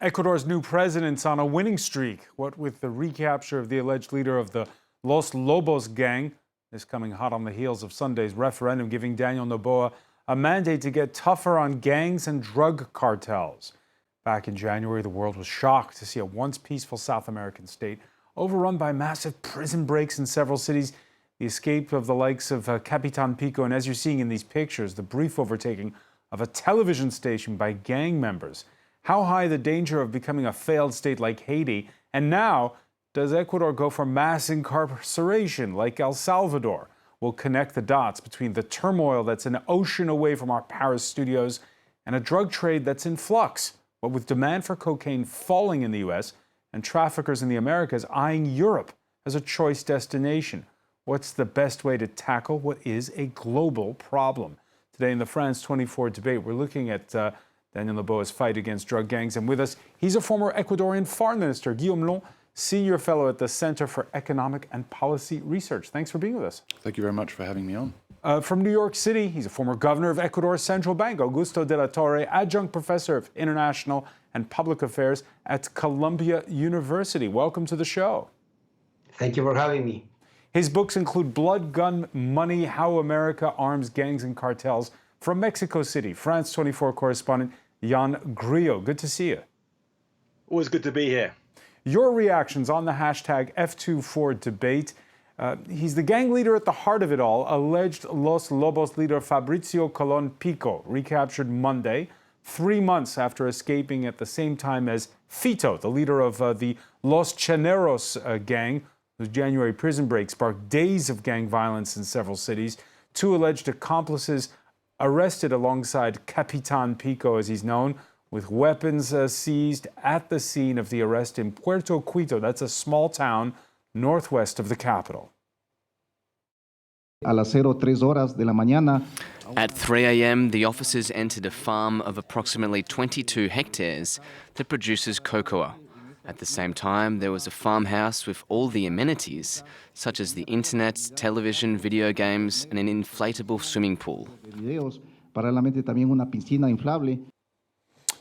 Ecuador's new president's on a winning streak. What with the recapture of the alleged leader of the Los Lobos gang, this coming hot on the heels of Sunday's referendum giving Daniel Noboa a mandate to get tougher on gangs and drug cartels. Back in January, the world was shocked to see a once peaceful South American state overrun by massive prison breaks in several cities, the escape of the likes of Capitan Pico, and as you're seeing in these pictures, the brief overtaking of a television station by gang members. How high the danger of becoming a failed state like Haiti? And now, does Ecuador go for mass incarceration like El Salvador? We'll connect the dots between the turmoil that's an ocean away from our Paris studios and a drug trade that's in flux. But with demand for cocaine falling in the U.S. and traffickers in the Americas eyeing Europe as a choice destination, what's the best way to tackle what is a global problem? Today in the France 24 debate, we're looking at Daniel Noboa's fight against drug gangs. And with us, he's a former Ecuadorian foreign minister, Guillaume Long, senior fellow at the Center for Economic and Policy Research. Thanks for being with us. Thank you very much for having me on. From New York City, he's a former governor of Ecuador's central bank, Augusto de la Torre, adjunct professor of international and public affairs at Columbia University. Welcome to the show. Thank you for having me. His books include Blood, Gun, Money, How America Arms Gangs and Cartels. From Mexico City, France 24 correspondent Jan Grillo. Good to see you. Always good to be here. Your reactions on the hashtag F24debate. He's the gang leader at the heart of it all, alleged Los Lobos leader Fabricio Colon Pico, recaptured Monday, 3 months after escaping at the same time as Fito, the leader of the Los Chaneros gang, whose January prison break sparked days of gang violence in several cities. 2 alleged accomplices arrested alongside Capitan Pico, as he's known, with weapons seized at the scene of the arrest in Puerto Quito. That's a small town northwest of the capital. At 3 a.m., the officers entered a farm of approximately 22 hectares that produces cocoa. At the same time, there was a farmhouse with all the amenities, such as the internet, television, video games, and an inflatable swimming pool.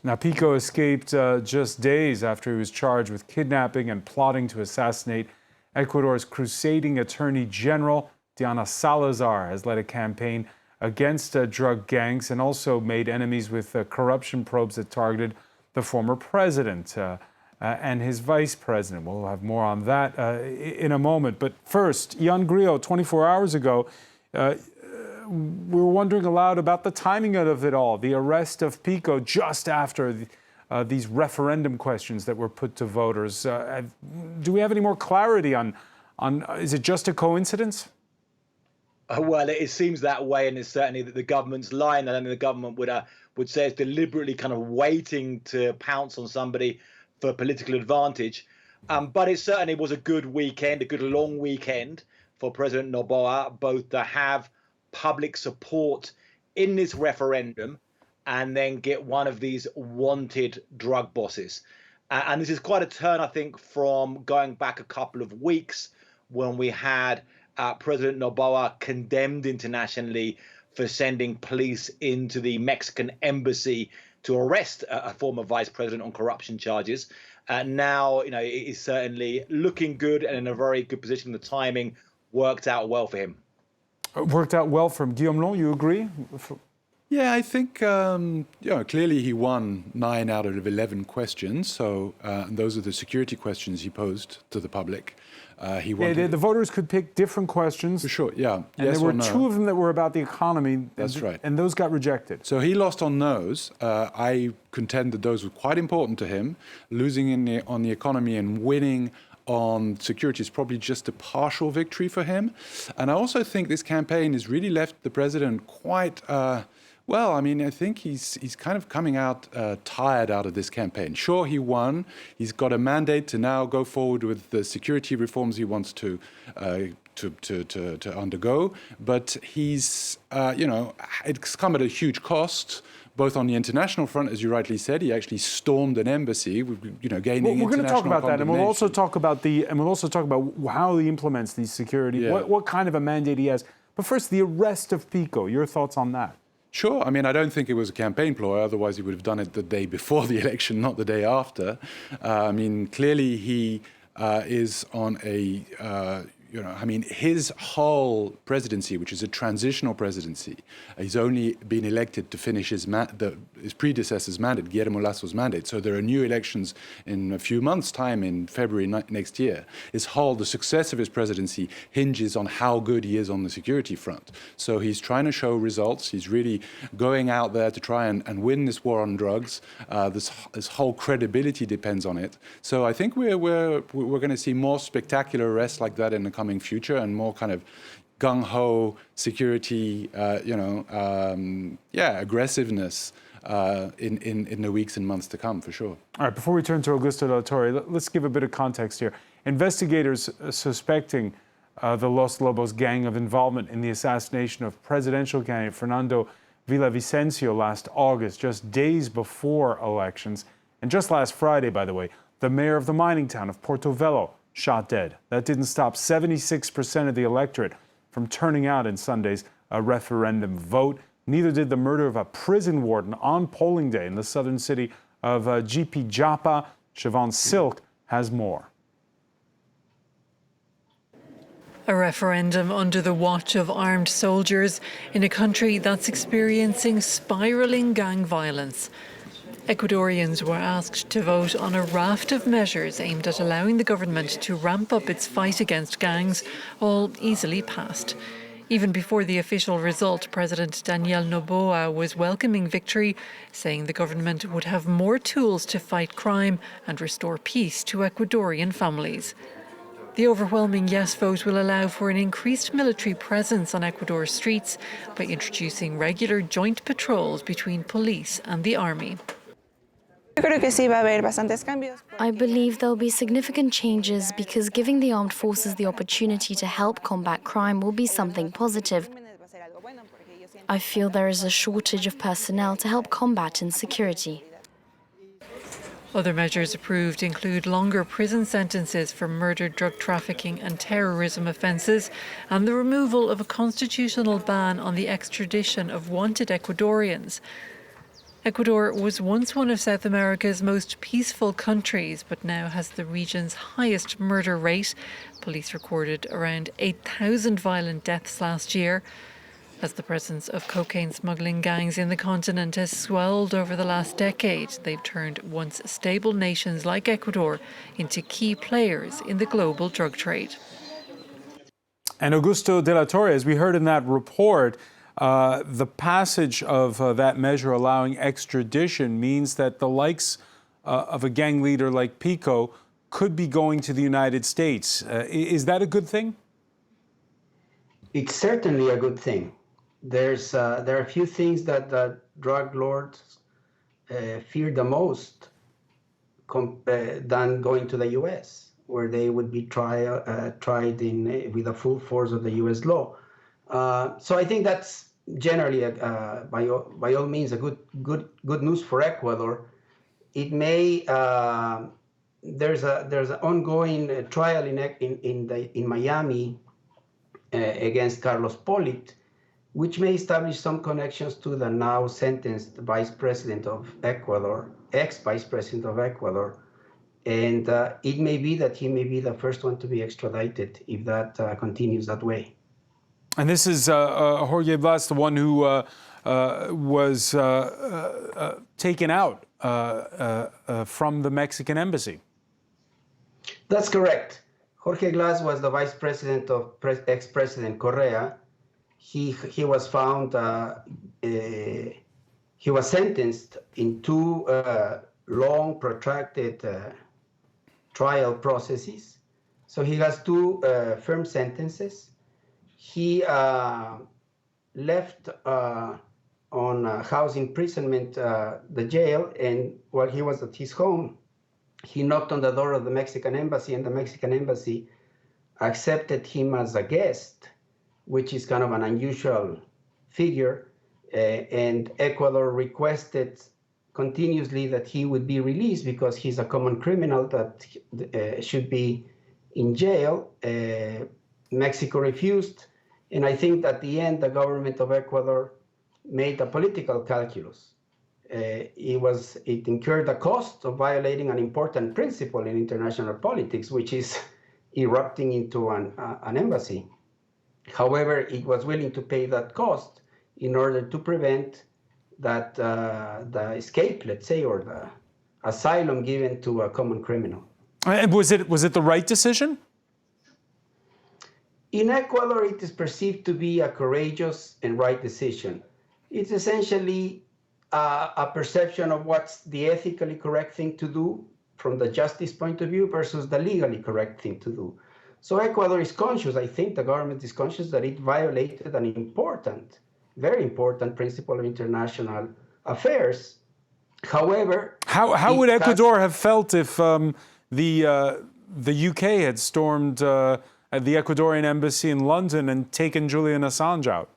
Now, Pico escaped just days after he was charged with kidnapping and plotting to assassinate Ecuador's crusading Attorney General. Diana Salazar has led a campaign against drug gangs and also made enemies with corruption probes that targeted the former president and his vice president. We'll have more on that in a moment. But first, Jan Grillo, 24 hours ago, we were wondering aloud about the timing of it all, the arrest of Pico just after these referendum questions that were put to voters. Do we have any more clarity on is it just a coincidence? Well, it seems that way, and it's certainly that the government's line, and the government would say it's deliberately kind of waiting to pounce on somebody for political advantage. But it certainly was a good weekend, a good long weekend for President Noboa, both to have public support in this referendum and then get one of these wanted drug bosses. And this is quite a turn, I think, from going back a couple of weeks when we had President Noboa condemned internationally for sending police into the Mexican embassy to arrest a former vice president on corruption charges. Now, it is certainly looking good and in a very good position. The timing worked out well for him. Worked out well from Guillaume Long, you agree? Yeah, I think clearly he won 9 out of 11 questions. So those are the security questions he posed to the public. The voters could pick different questions. For sure, yeah. And yes there were or no. 2 of them that were about the economy. That's right. And those got rejected. So he lost on those. I contend that those were quite important to him. Losing on the economy and winning on security is probably just a partial victory for him. And I also think this campaign has really left the president quite, I think he's kind of coming out tired out of this campaign. Sure, he won. He's got a mandate to now go forward with the security reforms he wants to undergo. But he's, it's come at a huge cost. Both on the international front, as you rightly said, he actually stormed an embassy, gaining international we're going to talk about that, and we'll also talk about how he implements these security, what kind of a mandate he has. But first, the arrest of Pico. Your thoughts on that? Sure. I mean, I don't think it was a campaign ploy. Otherwise, he would have done it the day before the election, not the day after. I mean, clearly he is on a, his whole presidency, which is a transitional presidency, he's only been elected to finish his predecessor's mandate, Guillermo Lasso's mandate. So there are new elections in a few months' time in February next year. The success of his presidency hinges on how good he is on the security front. So he's trying to show results. He's really going out there to try and win this war on drugs. This whole credibility depends on it. So I think we're going to see more spectacular arrests like that in the coming future, and more kind of gung-ho security, aggressiveness in the weeks and months to come, for sure. All right, before we turn to Augusto de la Torre, let's give a bit of context here. Investigators suspecting the Los Lobos gang of involvement in the assassination of presidential candidate Fernando Villavicencio last August, just days before elections. And just last Friday, by the way, the mayor of the mining town of Portobello shot dead. That didn't stop 76% of the electorate from turning out in Sunday's referendum vote. Neither did the murder of a prison warden on polling day in the southern city of GP Japa. Siobhan Silk has more. A referendum under the watch of armed soldiers in a country that's experiencing spiralling gang violence. Ecuadorians were asked to vote on a raft of measures aimed at allowing the government to ramp up its fight against gangs, all easily passed. Even before the official result, President Daniel Noboa was welcoming victory, saying the government would have more tools to fight crime and restore peace to Ecuadorian families. The overwhelming yes vote will allow for an increased military presence on Ecuador's streets by introducing regular joint patrols between police and the army. I believe there will be significant changes because giving the armed forces the opportunity to help combat crime will be something positive. I feel there is a shortage of personnel to help combat insecurity. Other measures approved include longer prison sentences for murder, drug trafficking and terrorism offences, and the removal of a constitutional ban on the extradition of wanted Ecuadorians. Ecuador was once one of South America's most peaceful countries, but now has the region's highest murder rate. Police recorded around 8,000 violent deaths last year. As the presence of cocaine smuggling gangs in the continent has swelled over the last decade, they've turned once stable nations like Ecuador into key players in the global drug trade. And Augusto de la Torre, as we heard in that report, the passage of that measure allowing extradition means that the likes of a gang leader like Pico could be going to the United States. Is that a good thing? It's certainly a good thing. There are a few things that the drug lords fear the most than going to the U.S., where they would be tried with the full force of the U.S. law. So I think that's generally, by all means, a good news for Ecuador. It may there's an ongoing trial in Miami against Carlos Polit, which may establish some connections to the now sentenced Vice President of Ecuador, ex-Vice President of Ecuador. And it may be that he may be the first one to be extradited if that continues that way. And this is Jorge Blas, the one who was taken out from the Mexican embassy. That's correct. Jorge Glass was the vice president of ex-president Correa. He was found, he was sentenced in two long, protracted trial processes. So he has two firm sentences. He left on house imprisonment the jail, and while he was at his home, he knocked on the door of the Mexican embassy, and the Mexican embassy accepted him as a guest, which is kind of an unusual figure. And Ecuador requested continuously that he would be released because he's a common criminal that should be in jail. Mexico refused. And I think at the end, the government of Ecuador made a political calculus. It incurred the cost of violating an important principle in international politics, which is erupting into an embassy. However, it was willing to pay that cost in order to prevent that the escape, let's say, or the asylum given to a common criminal. And was it the right decision? In Ecuador, it is perceived to be a courageous and right decision. It's essentially a perception of what's the ethically correct thing to do from the justice point of view versus the legally correct thing to do. So Ecuador is conscious, I think the government is conscious that it violated an important, very important principle of international affairs. However, how would Ecuador have felt if the UK had stormed the Ecuadorian embassy in London and taken Julian Assange out?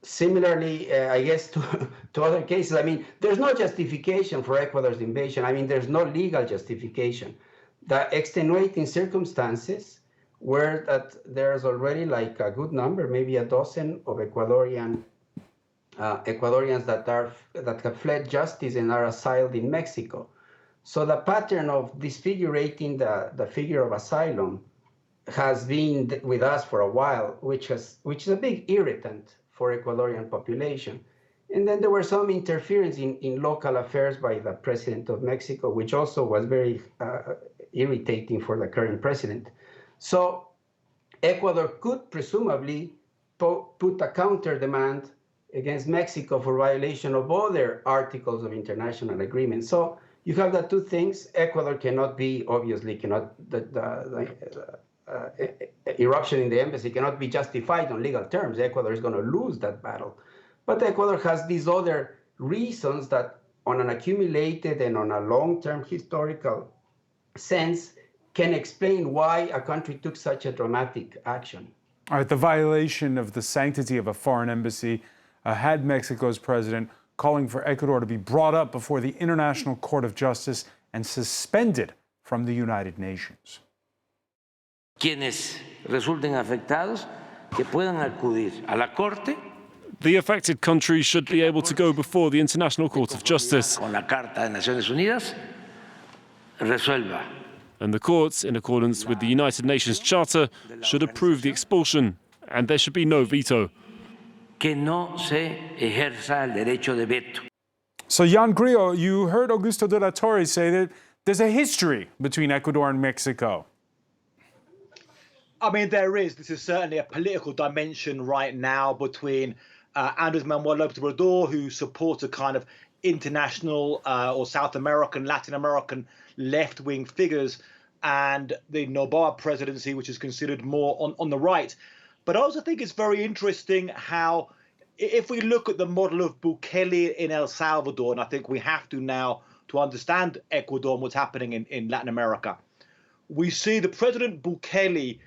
Similarly, I guess to other cases, I mean, there's no justification for Ecuador's invasion. I mean, there's no legal justification. The extenuating circumstances were that there's already like a good number, maybe a dozen of Ecuadorians that have fled justice and are asyled in Mexico. So the pattern of disfigurating the figure of asylum has been with us for a while, which is a big irritant for Ecuadorian population. And then there were some interference in local affairs by the president of Mexico, which also was very irritating for the current president. So Ecuador could presumably put a counter demand against Mexico for violation of other articles of international agreements. So you have the two things. Ecuador eruption in the embassy cannot be justified on legal terms. Ecuador is going to lose that battle. But Ecuador has these other reasons that on an accumulated and on a long-term historical sense can explain why a country took such a dramatic action. All right, the violation of the sanctity of a foreign embassy had Mexico's president calling for Ecuador to be brought up before the International Court of Justice and suspended from the United Nations. Quienes resulten afectados que puedan acudir a la Corte. The affected countries should be able to go before the International Court of Justice. Con la Carta de Naciones Unidas resuelva. And the courts, in accordance with the United Nations Charter, should approve the expulsion, and there should be no veto. Que no se ejerza el derecho de veto. So, Jan Grillo, you heard Augusto de la Torre say that there's a history between Ecuador and Mexico. I mean, there is. This is certainly a political dimension right now between Andrés Manuel López Obrador, who supports a kind of international or South American, Latin American left-wing figures, and the Noboa presidency, which is considered more on the right. But I also think it's very interesting how, if we look at the model of Bukele in El Salvador, and I think we have to now to understand Ecuador and what's happening in Latin America, we see the President Bukele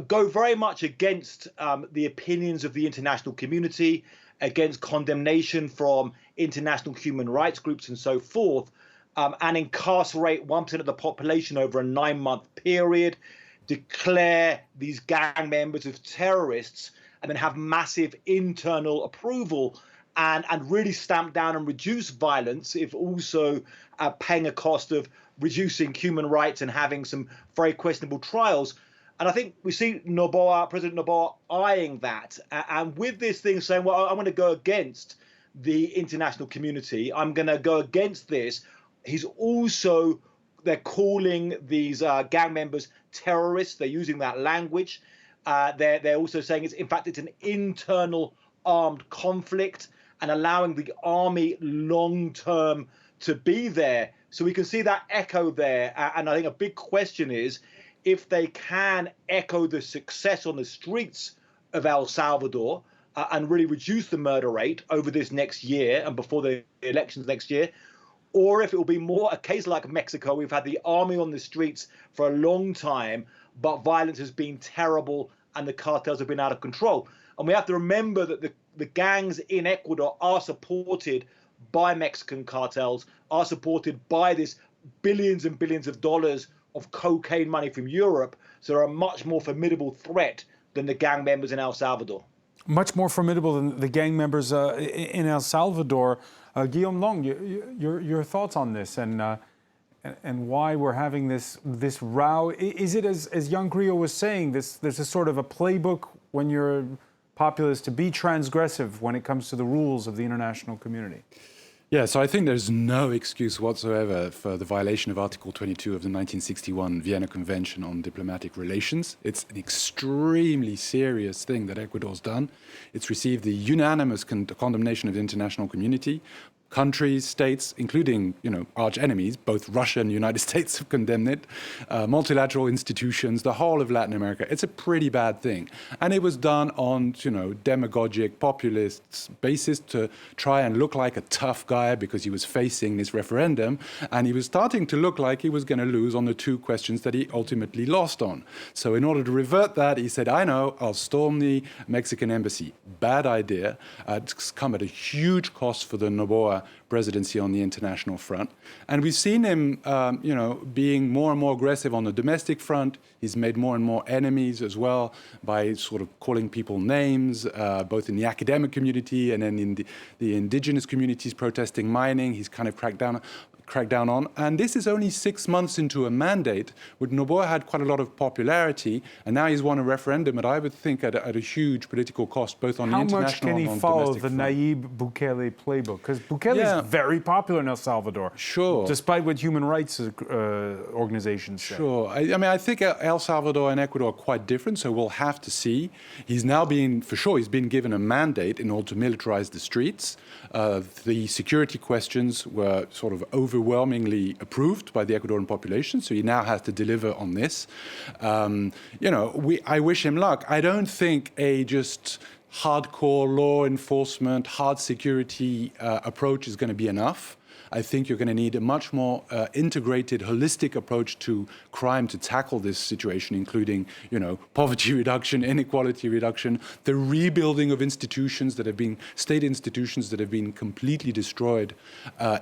go very much against the opinions of the international community, against condemnation from international human rights groups and so forth, and incarcerate 1% of the population over a 9-month period, declare these gang members as terrorists, and then have massive internal approval and really stamp down and reduce violence, if also paying a cost of reducing human rights and having some very questionable trials. And I think we see Noboa, President Noboa, eyeing that. And with this thing saying, well, I'm going to go against the international community. I'm going to go against this. They're calling these gang members terrorists. They're using that language. They're also saying it's an internal armed conflict and allowing the army long term to be there. So we can see that echo there. And I think a big question is, if they can echo the success on the streets of El Salvador and really reduce the murder rate over this next year and before the elections next year, or if it will be more a case like Mexico. We've had the army on the streets for a long time, but violence has been terrible and the cartels have been out of control. And we have to remember that the gangs in Ecuador are supported by Mexican cartels, are supported by this billions and billions of dollars of cocaine money from Europe, so they're a much more formidable threat than the gang members in El Salvador. much more formidable than the gang members in El Salvador. Guillaume Long, your thoughts on this and why we're having this row? Is it, as young Grillo was saying, there's a sort of a playbook when you're a populace to be transgressive when it comes to the rules of the international community? Yeah, so I think there's no excuse whatsoever for the violation of Article 22 of the 1961 Vienna Convention on Diplomatic Relations. It's an extremely serious thing that Ecuador's done. It's received the unanimous condemnation of the international community. Countries, states, including, arch enemies, both Russia and the United States have condemned it, multilateral institutions, the whole of Latin America. It's a pretty bad thing. And it was done on, demagogic, populist basis to try and look like a tough guy because he was facing this referendum. And he was starting to look like he was going to lose on the two questions that he ultimately lost on. So in order to revert that, he said, I know, I'll storm the Mexican embassy. Bad idea. It's come at a huge cost for the Noboa presidency on the international front. And we've seen him, being more and more aggressive on the domestic front. He's made more and more enemies as well by sort of calling people names, both in the academic community and then in the indigenous communities protesting mining. He's kind of cracked down on. And this is only 6 months into a mandate, where Noboa had quite a lot of popularity, and now he's won a referendum, and I would think at a huge political cost, both on the international and on the domestic How much can he follow the front. Nayib Bukele playbook? Because Bukele is very popular in El Salvador. Sure. Despite what human rights organizations say. Sure. I think El Salvador and Ecuador are quite different, so we'll have to see. He's been given a mandate in order to militarize the streets. The security questions were sort of overwhelmingly approved by the Ecuadorian population, so he now has to deliver on this. I wish him luck. I don't think a just hardcore law enforcement, hard security approach is going to be enough. I think you're going to need a much more integrated, holistic approach to crime to tackle this situation, including, poverty reduction, inequality reduction, the rebuilding of state institutions that have been completely destroyed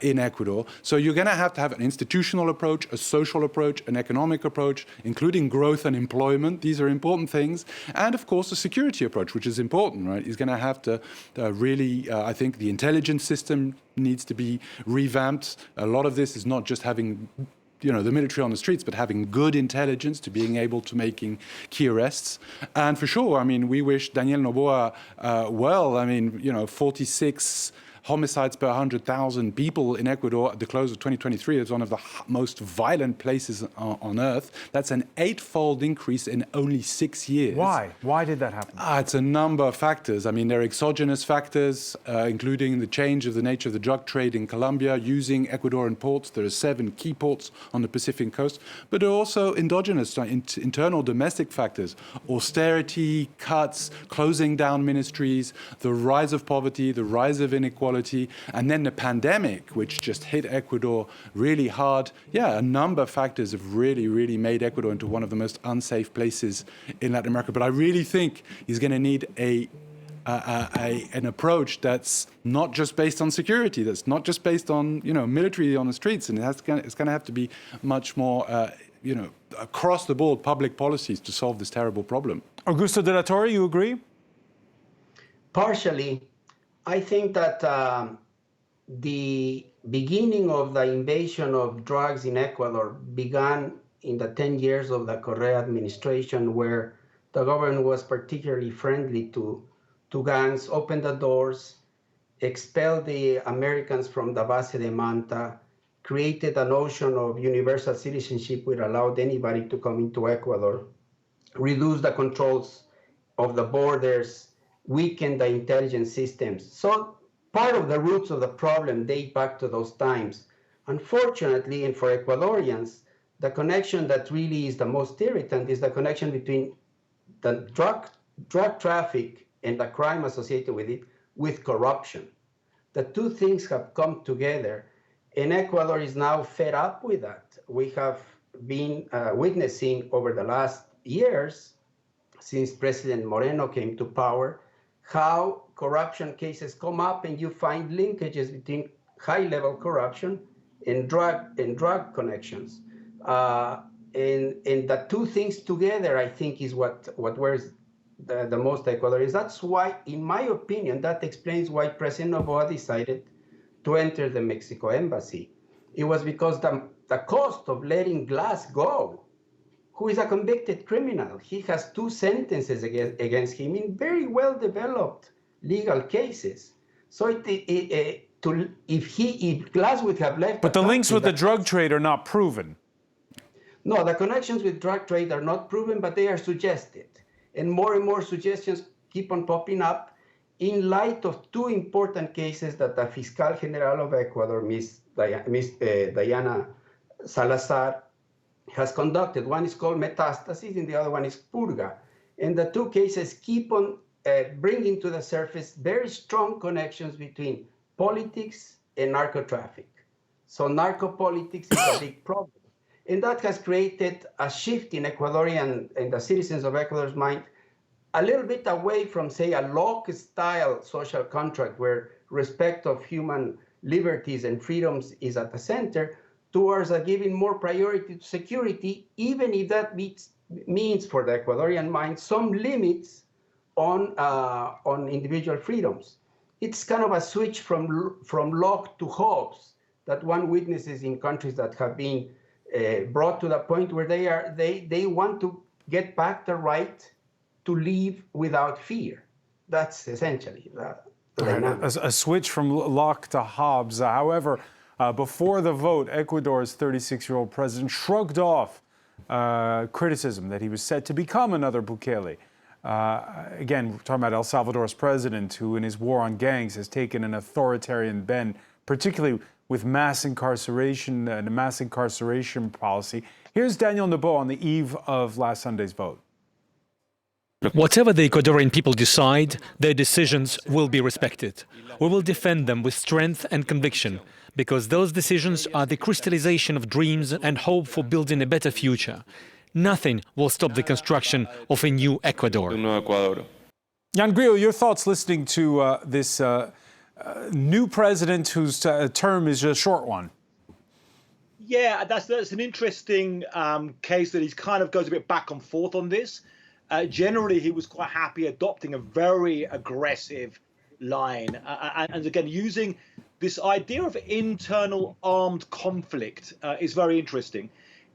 in Ecuador. So you're going to have an institutional approach, a social approach, an economic approach, including growth and employment. These are important things. And of course, a security approach, which is important, right? He's going to have to really, I think the intelligence system needs to be revamped. A lot of this is not just having the military on the streets, but having good intelligence to being able to making key arrests. And for sure, we wish Daniel Noboa well. 46 homicides per 100,000 people in Ecuador at the close of 2023 is one of the most violent places on earth. That's an 8-fold increase in only 6 years. Why? Why did that happen? It's a number of factors. There are exogenous factors, including the change of the nature of the drug trade in Colombia, using Ecuadorian ports. There are 7 key ports on the Pacific coast. But there are also endogenous, internal domestic factors, austerity, cuts, closing down ministries, the rise of poverty, the rise of inequality, and then the pandemic, which just hit Ecuador really hard. Yeah, a number of factors have really, really made Ecuador into one of the most unsafe places in Latin America. But I really think he's going to need an approach that's not just based on security, that's not just based on military on the streets, and it's going to have to be much more across the board public policies to solve this terrible problem. Augusto de la Torre, you agree? Partially. I think that the beginning of the invasion of drugs in Ecuador began in the 10 years of the Correa administration, where the government was particularly friendly to gangs, opened the doors, expelled the Americans from the Base de Manta, created a notion of universal citizenship which allowed anybody to come into Ecuador, reduced the controls of the borders, weaken the intelligence systems. So part of the roots of the problem date back to those times. Unfortunately, and for Ecuadorians, the connection that really is the most irritant is the connection between the drug traffic and the crime associated with it with corruption. The two things have come together, and Ecuador is now fed up with that. We have been witnessing over the last years, since President Moreno came to power, how corruption cases come up and you find linkages between high-level corruption and drug connections. And the two things together, I think, is what wears the most Ecuadorians. That's why, in my opinion, that explains why President Noboa decided to enter the Mexico embassy. It was because the cost of letting Glass go, who is a convicted criminal, he has 2 sentences against him in very well-developed legal cases. So if Glass would have left, but the links with the drug trade are not proven. No, the connections with drug trade are not proven, but they are suggested. And more suggestions keep on popping up in light of 2 important cases that the Fiscal General of Ecuador, Miss Diana Salazar, has conducted. One is called Metastasis and the other one is Purga. And the 2 cases keep on bringing to the surface very strong connections between politics and narco-traffic. So narco-politics is a big problem. And that has created a shift in Ecuadorian and the citizens of Ecuador's mind, a little bit away from, say, a Locke-style social contract where respect of human liberties and freedoms is at the center, towards giving more priority to security, even if that means for the Ecuadorian mind some limits on individual freedoms. It's kind of a switch from Locke to Hobbes that one witnesses in countries that have been brought to the point where they want to get back the right to live without fear. That's essentially the dynamic. A switch from Locke to Hobbes. However, before the vote, Ecuador's 36-year-old president shrugged off criticism that he was set to become another Bukele. Again, we're talking about El Salvador's president, who in his war on gangs has taken an authoritarian bend, particularly with mass incarceration and a mass incarceration policy. Here's Daniel Noboa on the eve of last Sunday's vote. Whatever the Ecuadorian people decide, their decisions will be respected. We will defend them with strength and conviction, because those decisions are the crystallization of dreams and hope for building a better future. Nothing will stop the construction of a new Ecuador. Jan Grillo, your thoughts listening to this new president whose term is a short one? Yeah, that's an interesting case that he kind of goes a bit back and forth on this. Generally, he was quite happy adopting a very aggressive line. And again, using this idea of internal armed conflict is very interesting.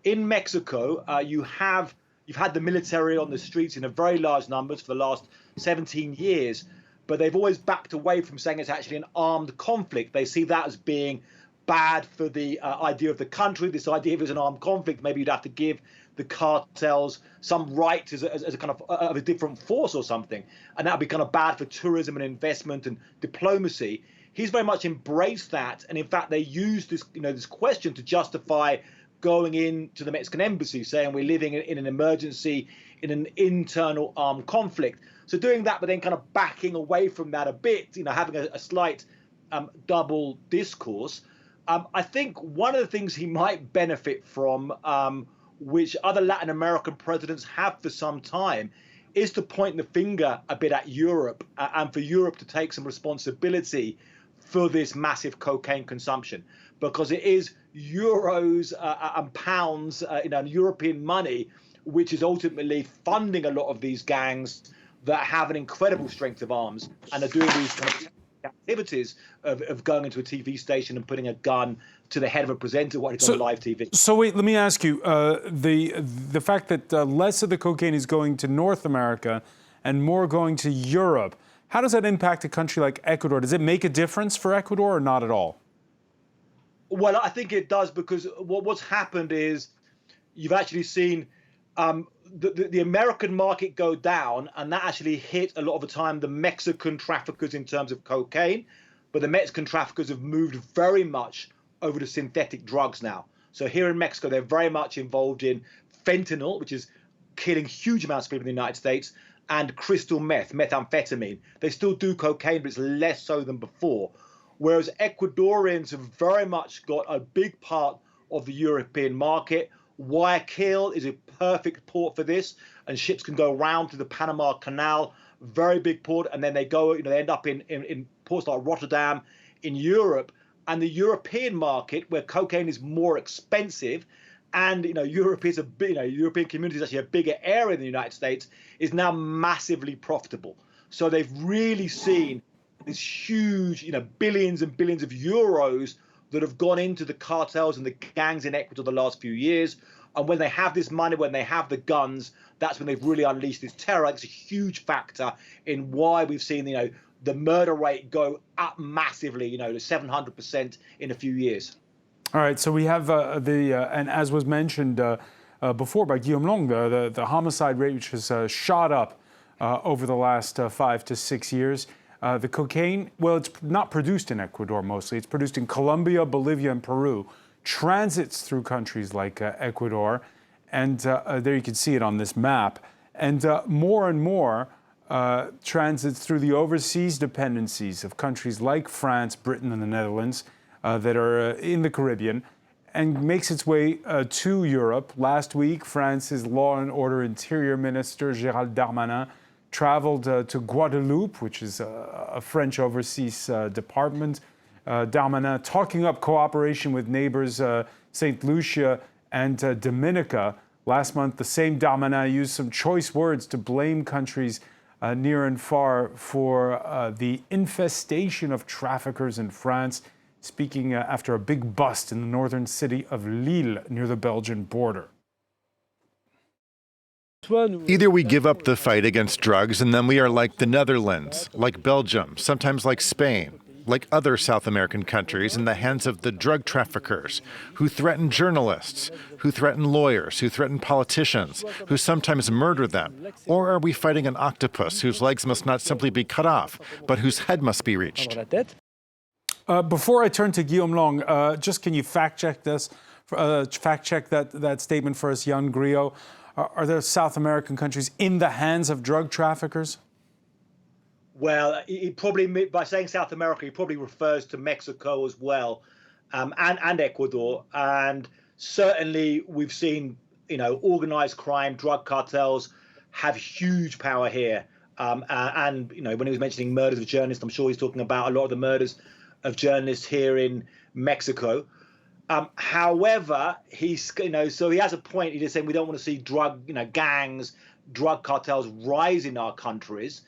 In Mexico, you've had the military on the streets in a very large numbers for the last 17 years, but they've always backed away from saying it's actually an armed conflict. They see that as being bad for the idea of the country. This idea of it as an armed conflict, maybe you'd have to give the cartels some right as a kind of a different force or something, and that would be kind of bad for tourism and investment and diplomacy. He's very much embraced that, and in fact, they use this question to justify going into the Mexican embassy, saying we're living in an emergency, in an internal armed conflict. So doing that, but then kind of backing away from that a bit, having a slight double discourse. I think one of the things he might benefit from, which other Latin American presidents have for some time, is to point the finger a bit at Europe and for Europe to take some responsibility for this massive cocaine consumption, because it is euros and pounds, European money, which is ultimately funding a lot of these gangs that have an incredible strength of arms and are doing these kind of activities of going into a TV station and putting a gun to the head of a presenter while it's on live TV. So wait, let me ask you, the fact that less of the cocaine is going to North America and more going to Europe, how does that impact a country like Ecuador? Does it make a difference for Ecuador or not at all? Well, I think it does, because what's happened is you've actually seen the American market go down, and that actually hit a lot of the time the Mexican traffickers in terms of cocaine. But the Mexican traffickers have moved very much over to synthetic drugs now. So here in Mexico, they're very much involved in fentanyl, which is killing huge amounts of people in the United States, and crystal meth, methamphetamine. They still do cocaine, but it's less so than before. Whereas Ecuadorians have very much got a big part of the European market. Guayaquil is a perfect port for this, and ships can go around to the Panama Canal, very big port, and then they go, they end up in ports like Rotterdam in Europe. And the European market, where cocaine is more expensive and Europe is European community is actually a bigger area than the United States, is now massively profitable. So they've really seen this huge, billions and billions of euros that have gone into the cartels and the gangs in Ecuador the last few years. And when they have this money, when they have the guns, that's when they've really unleashed this terror. It's a huge factor in why we've seen, the murder rate go up massively, to 700% in a few years. All right, so we have and as was mentioned before by Guillaume Long, the homicide rate, which has shot up over the last 5 to 6 years. The cocaine, well, it's not produced in Ecuador mostly. It's produced in Colombia, Bolivia, and Peru. Transits through countries like Ecuador, and there you can see it on this map. And more and more transits through the overseas dependencies of countries like France, Britain, and the Netherlands that are in the Caribbean, and makes its way to Europe. Last week, France's Law and Order Interior Minister, Gérald Darmanin, traveled to Guadeloupe, which is a French overseas department. Darmanin talking up cooperation with neighbors St. Lucia and Dominica. Last month, the same Darmanin used some choice words to blame countries near and far for the infestation of traffickers in France, speaking after a big bust in the northern city of Lille near the Belgian border. Either we give up the fight against drugs and then we are like the Netherlands, like Belgium, sometimes like Spain, like other South American countries, in the hands of the drug traffickers who threaten journalists, who threaten lawyers, who threaten politicians, who sometimes murder them. Or are we fighting an octopus whose legs must not simply be cut off, but whose head must be reached? Before I turn to Guillaume Long, just can you fact-check this? Fact-check that statement for us, Jan Grillo. Are there South American countries in the hands of drug traffickers? Well, he probably, by saying South America, he probably refers to Mexico as well, and Ecuador. And certainly we've seen, organized crime, drug cartels have huge power here. And when he was mentioning murders of journalists, I'm sure he's talking about a lot of the murders of journalists here in Mexico. However, so he has a point. He's just saying we don't want to see drug, gangs, drug cartels rise in our countries.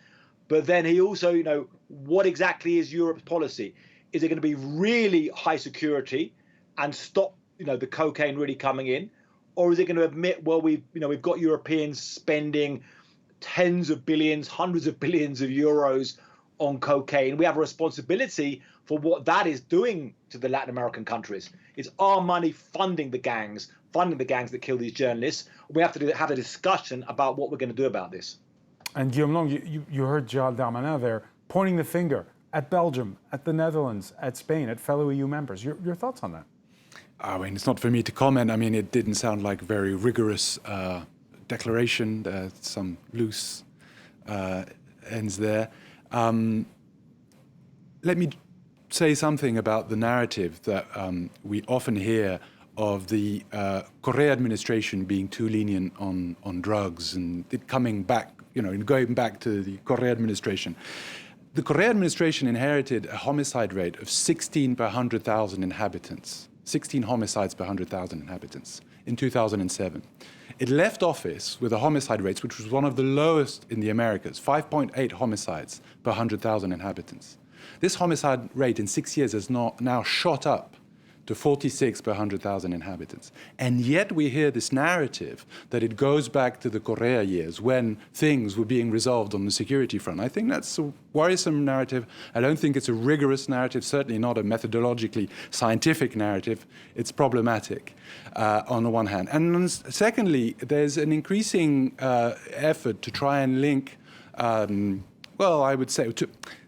But then he also, what exactly is Europe's policy? Is it going to be really high security and stop, the cocaine really coming in? Or is it going to admit, well, we've got Europeans spending tens of billions, hundreds of billions of euros on cocaine. We have a responsibility for what that is doing to the Latin American countries. It's our money funding the gangs that kill these journalists. We have to have a discussion about what we're going to do about this. And Guillaume Long, you heard Gérald Darmanin there pointing the finger at Belgium, at the Netherlands, at Spain, at fellow EU members. Your thoughts on that? I mean, it's not for me to comment. I mean, it didn't sound like a very rigorous declaration. There's some loose ends there. Let me say something about the narrative that we often hear of the Correa administration being too lenient on drugs and it coming back, going back to the Correa administration. The Correa administration inherited a homicide rate of 16 per 100,000 inhabitants, 16 homicides per 100,000 inhabitants in 2007. It left office with a homicide rate which was one of the lowest in the Americas, 5.8 homicides per 100,000 inhabitants. This homicide rate in 6 years has now shot up to 46 per 100,000 inhabitants. And yet we hear this narrative that it goes back to the Correa years when things were being resolved on the security front. I think that's a worrisome narrative. I don't think it's a rigorous narrative, certainly not a methodologically scientific narrative. It's problematic on the one hand. And secondly, there's an increasing effort to try and link, I would say,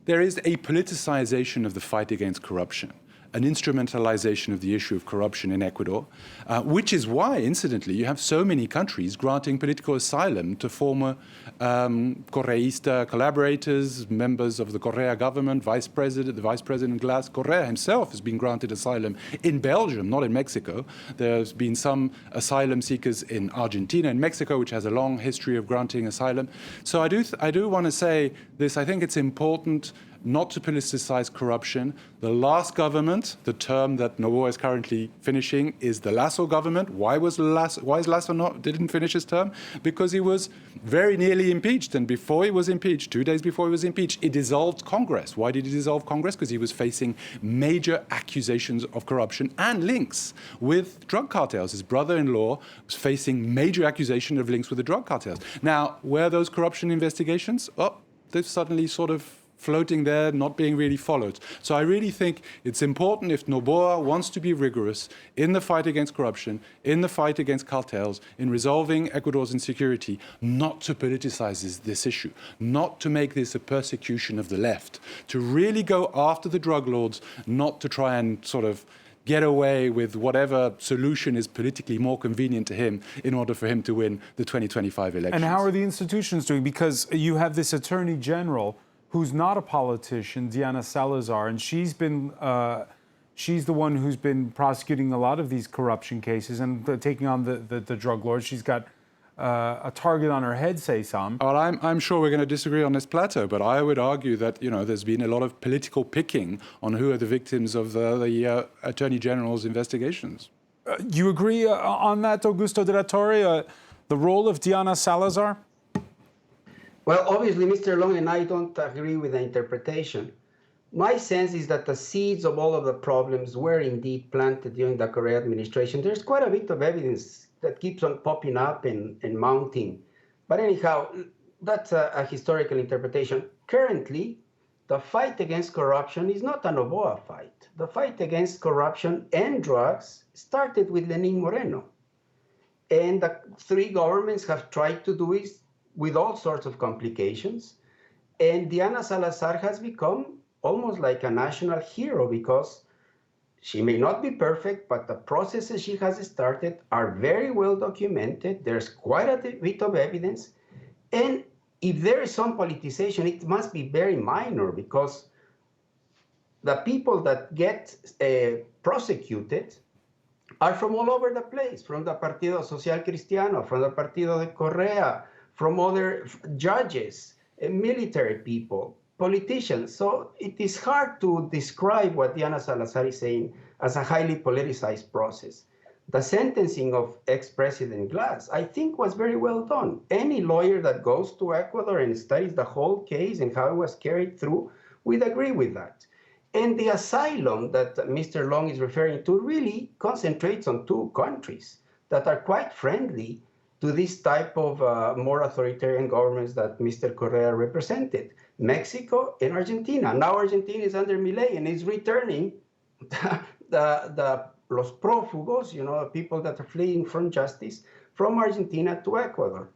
there is a politicization of the fight against corruption, an instrumentalization of the issue of corruption in Ecuador, which is why, incidentally, you have so many countries granting political asylum to former Correista collaborators, members of the Correa government, the Vice President Glass. Correa himself has been granted asylum in Belgium, not in Mexico. There's been some asylum seekers in Argentina and Mexico, which has a long history of granting asylum. So I do want to say this. I think it's important not to politicize corruption. The last government, the term that Noboa is currently finishing, is the Lasso government. Why is Lasso didn't finish his term? Because he was very nearly impeached, and before he was impeached, 2 days before he was impeached, he dissolved Congress. Why did he dissolve Congress? Because he was facing major accusations of corruption and links with drug cartels. His brother-in-law was facing major accusation of links with the drug cartels. Now, where are those corruption investigations? Oh, they're suddenly sort of floating there, not being really followed. So I really think it's important, if Noboa wants to be rigorous in the fight against corruption, in the fight against cartels, in resolving Ecuador's insecurity, not to politicize this issue, not to make this a persecution of the left, to really go after the drug lords, not to try and sort of get away with whatever solution is politically more convenient to him in order for him to win the 2025 elections. And how are the institutions doing? Because you have this Attorney General who's not a politician, Diana Salazar, and she's the one who's been prosecuting a lot of these corruption cases and taking on the drug lords. She's got a target on her head, say some. Well, I'm sure we're going to disagree on this plateau, but I would argue that, you know, there's been a lot of political picking on who are the victims of the Attorney General's investigations. You agree on that, Augusto de la Torre, the role of Diana Salazar? Well, obviously, Mr. Long and I don't agree with the interpretation. My sense is that the seeds of all of the problems were indeed planted during the Correa administration. There's quite a bit of evidence that keeps on popping up and mounting. But anyhow, that's a historical interpretation. Currently, the fight against corruption is not a Noboa fight. The fight against corruption and drugs started with Lenin Moreno. And the three governments have tried to do it with all sorts of complications. And Diana Salazar has become almost like a national hero because she may not be perfect, but the processes she has started are very well documented. There's quite a bit of evidence. And if there is some politicization, it must be very minor because the people that get prosecuted are from all over the place, from the Partido Social Cristiano, from the Partido de Correa, from other judges, military people, politicians. So it is hard to describe what Diana Salazar is saying as a highly politicized process. The sentencing of ex-President Glass, I think, was very well done. Any lawyer that goes to Ecuador and studies the whole case and how it was carried through would agree with that. And the asylum that Mr. Long is referring to really concentrates on two countries that are quite friendly to this type of more authoritarian governments that Mr. Correa represented, Mexico and Argentina. Now Argentina is under Milei and is returning the los prófugos, you know, people that are fleeing from justice, from Argentina to Ecuador.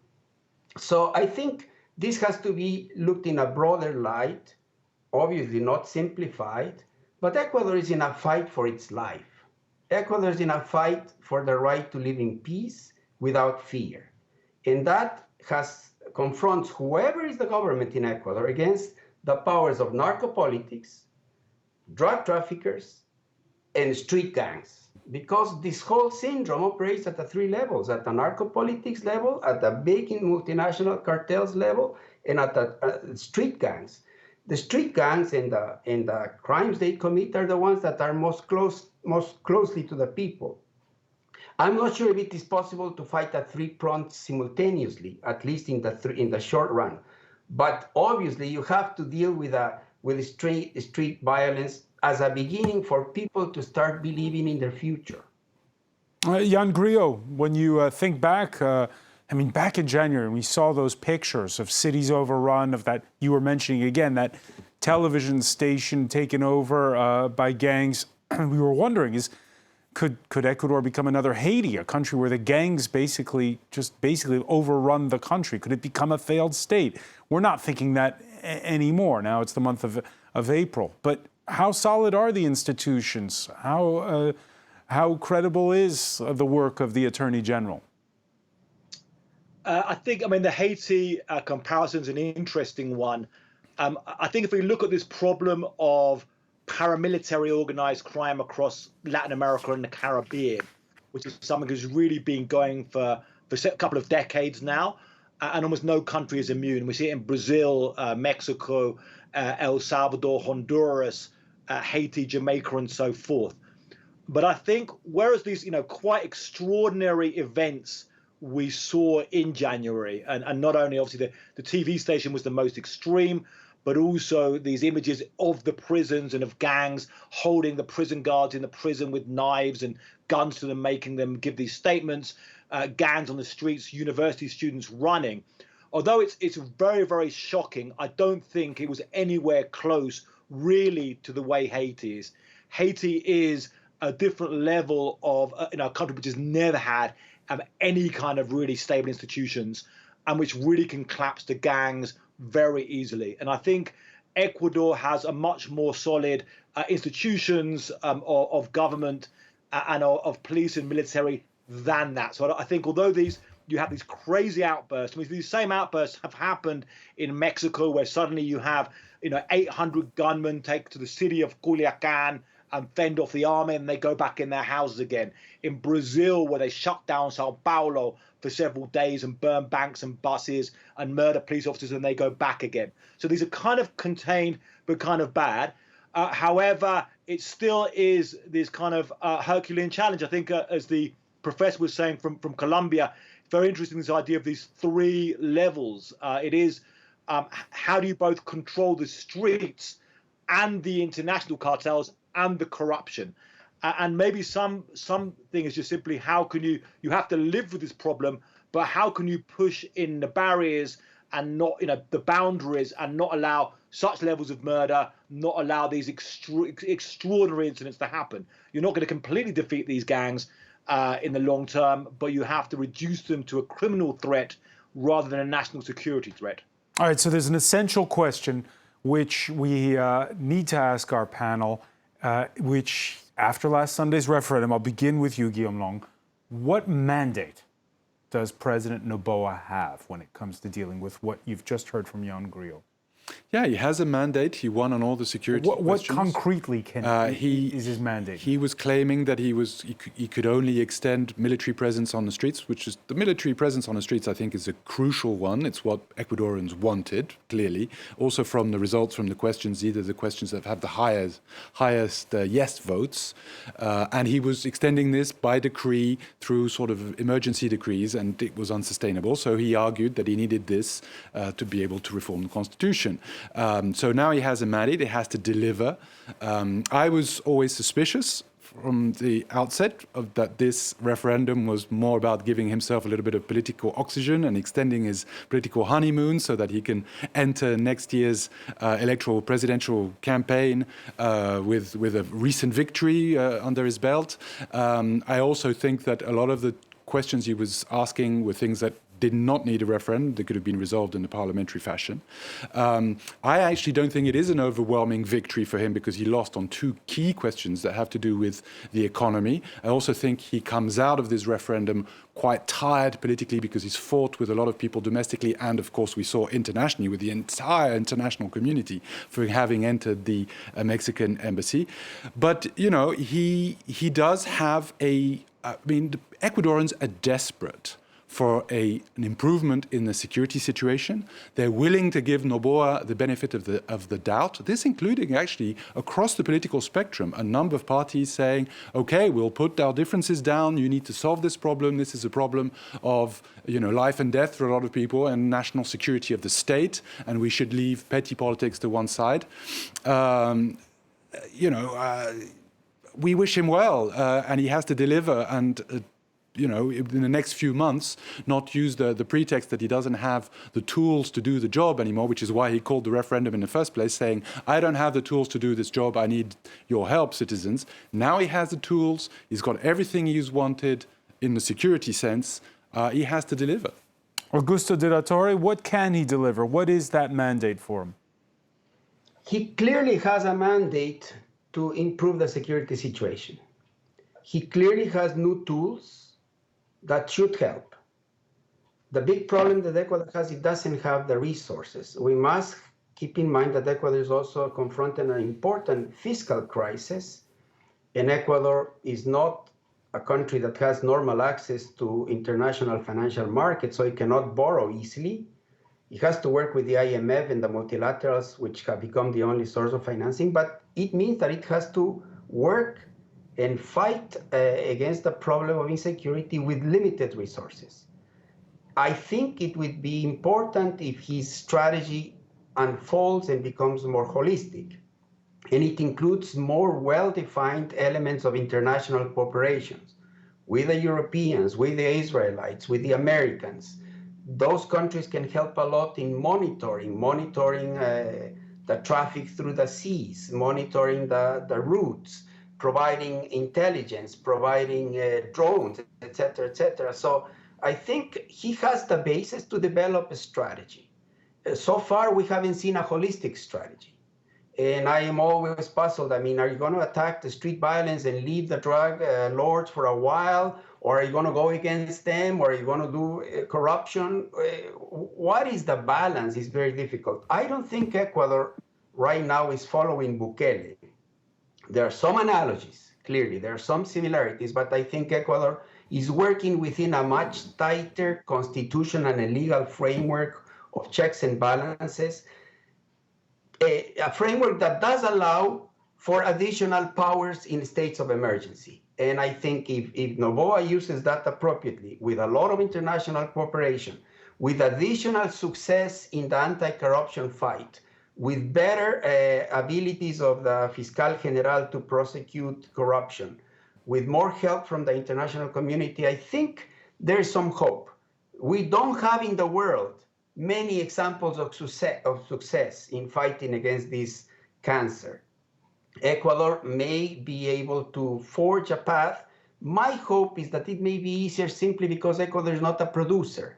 So I think this has to be looked in a broader light, obviously not simplified, but Ecuador is in a fight for its life. Ecuador is in a fight for the right to live in peace without fear. And that confronts whoever is the government in Ecuador against the powers of narco-politics, drug traffickers, and street gangs. Because this whole syndrome operates at the three levels, at the narco-politics level, at the big multinational cartels level, and at the street gangs. The street gangs and the crimes they commit are the ones that are most closely to the people. I'm not sure if it is possible to fight at three fronts simultaneously, at least in the short run. But obviously, you have to deal with street violence as a beginning for people to start believing in their future. Jan Grillo, when you think back, back in January, we saw those pictures of cities overrun, of that you were mentioning again, that television station taken over by gangs. We were wondering, could Ecuador become another Haiti, a country where the gangs basically overrun the country? Could it become a failed state? We're not thinking that anymore. Now it's the month of April. But how solid are the institutions? How credible is the work of the Attorney General? I think, the Haiti comparison is an interesting one. I think if we look at this problem of paramilitary organized crime across Latin America and the Caribbean, which is something that's really been going for a couple of decades now, and almost no country is immune. We see it in Brazil, Mexico, El Salvador, Honduras, Haiti, Jamaica, and so forth. But I think whereas these, quite extraordinary events we saw in January, and not only obviously the TV station was the most extreme, but also these images of the prisons and of gangs holding the prison guards in the prison with knives and guns to them, making them give these statements, gangs on the streets, university students running. Although it's very, very shocking, I don't think it was anywhere close really to the way Haiti is. Haiti is a different level of a country which has never had any kind of really stable institutions and which really can collapse the gangs very easily. And I think Ecuador has a much more solid institutions of government and of police and military than that. So I think although you have these crazy outbursts, I mean, these same outbursts have happened in Mexico, where suddenly you have 800 gunmen take to the city of Culiacan and fend off the army, and they go back in their houses again. In Brazil, where they shut down Sao Paulo for several days and burn banks and buses and murder police officers, and they go back again. So these are kind of contained but kind of bad. However, it still is this kind of Herculean challenge. I think, as the professor was saying from Colombia, very interesting, this idea of these three levels. It is how do you both control the streets and the international cartels and the corruption, and maybe something is just simply how can you have to live with this problem, but how can you push in the barriers and not the boundaries and not allow such levels of murder, not allow these extraordinary incidents to happen. You're not going to completely defeat these gangs in the long term, but you have to reduce them to a criminal threat rather than a national security threat. All right, so there's an essential question which we need to ask our panel, which after last Sunday's referendum, I'll begin with you, Guillaume Long. What mandate does President Noboa have when it comes to dealing with what you've just heard from Jan Grill? Yeah, he has a mandate. He won on all the security questions. What concretely is his mandate? He was claiming that he could only extend military presence on the streets, which is the military presence on the streets, I think, is a crucial one. It's what Ecuadorians wanted, clearly. Also from the results from the questions, either the questions that have the highest yes votes. And he was extending this by decree through sort of emergency decrees, and it was unsustainable. So he argued that he needed this to be able to reform the constitution. So now he has a mandate, it has to deliver. I was always suspicious from the outset that this referendum was more about giving himself a little bit of political oxygen and extending his political honeymoon so that he can enter next year's presidential campaign with a recent victory under his belt. I also think that a lot of the questions he was asking were things that did not need a referendum. They could have been resolved in a parliamentary fashion. I actually don't think it is an overwhelming victory for him because he lost on two key questions that have to do with the economy. I also think he comes out of this referendum quite tired politically because he's fought with a lot of people domestically and, of course, we saw internationally with the entire international community for having entered the Mexican embassy. But, he does have the Ecuadorians are desperate for an improvement in the security situation. They're willing to give Noboa the benefit of the doubt. This including actually across the political spectrum, a number of parties saying, okay, we'll put our differences down. You need to solve this problem. This is a problem of life and death for a lot of people and national security of the state. And we should leave petty politics to one side. We wish him well, and he has to deliver. And in the next few months, not use the pretext that he doesn't have the tools to do the job anymore, which is why he called the referendum in the first place, saying, I don't have the tools to do this job, I need your help, citizens. Now he has the tools, he's got everything he's wanted in the security sense, he has to deliver. Augusto de la Torre, what can he deliver? What is that mandate for him? He clearly has a mandate to improve the security situation. He clearly has new tools that should help. The big problem that Ecuador has, it doesn't have the resources. We must keep in mind that Ecuador is also confronting an important fiscal crisis, and Ecuador is not a country that has normal access to international financial markets, so it cannot borrow easily. He has to work with the IMF and the multilaterals, which have become the only source of financing, but it means that it has to work and fight against the problem of insecurity with limited resources. I think it would be important if his strategy unfolds and becomes more holistic, and it includes more well-defined elements of international cooperation with the Europeans, with the Israelites, with the Americans. Those countries can help a lot in monitoring the traffic through the seas, monitoring the routes, providing intelligence, providing drones, etc., etc. So I think he has the basis to develop a strategy. So far, we haven't seen a holistic strategy. And I am always puzzled. I mean, are you going to attack the street violence and leave the drug lords for a while? Or are you going to go against them? Or are you going to do corruption? What is the balance? It's very difficult. I don't think Ecuador right now is following Bukele. There are some analogies, clearly. There are some similarities, but I think Ecuador is working within a much tighter constitutional and legal framework of checks and balances, a framework that does allow for additional powers in states of emergency. And I think if Noboa uses that appropriately, with a lot of international cooperation, with additional success in the anti-corruption fight, with better abilities of the Fiscal General to prosecute corruption, with more help from the international community, I think there's some hope. We don't have in the world many examples of success in fighting against this cancer. Ecuador may be able to forge a path. My hope is that it may be easier simply because Ecuador is not a producer.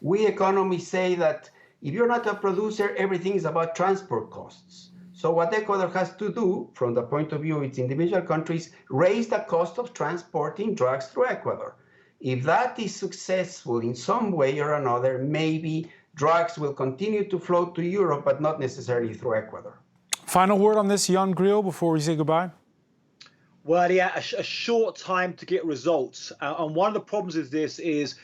We economists say that if you're not a producer, everything is about transport costs. So what Ecuador has to do, from the point of view of its individual countries, raise the cost of transporting drugs through Ecuador. If that is successful in some way or another, maybe drugs will continue to flow to Europe, but not necessarily through Ecuador. Final word on this, Jan Grill, before we say goodbye? Well, yeah, a short time to get results. And one of the problems is this is,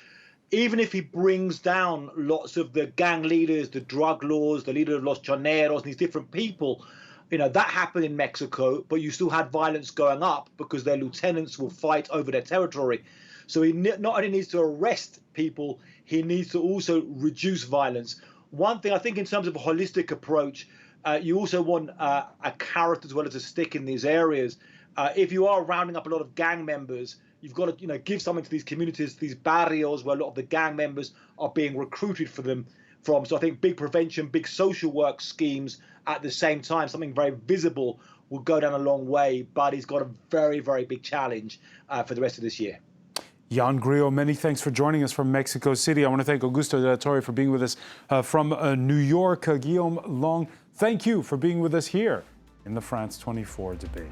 even if he brings down lots of the gang leaders, the drug lords, the leader of Los Choneros, and these different people, you know, that happened in Mexico, but you still had violence going up because their lieutenants will fight over their territory. So he not only needs to arrest people, he needs to also reduce violence. One thing I think in terms of a holistic approach, you also want a carrot as well as a stick in these areas. If you are rounding up a lot of gang members, you've got to, give something to these communities, these barrios where a lot of the gang members are being recruited from. So I think big prevention, big social work schemes at the same time, something very visible will go down a long way. But he's got a very, very big challenge for the rest of this year. Jan Grill, many thanks for joining us from Mexico City. I want to thank Augusto de la Torre for being with us from New York. Guillaume Long, thank you for being with us here in the France 24 debate.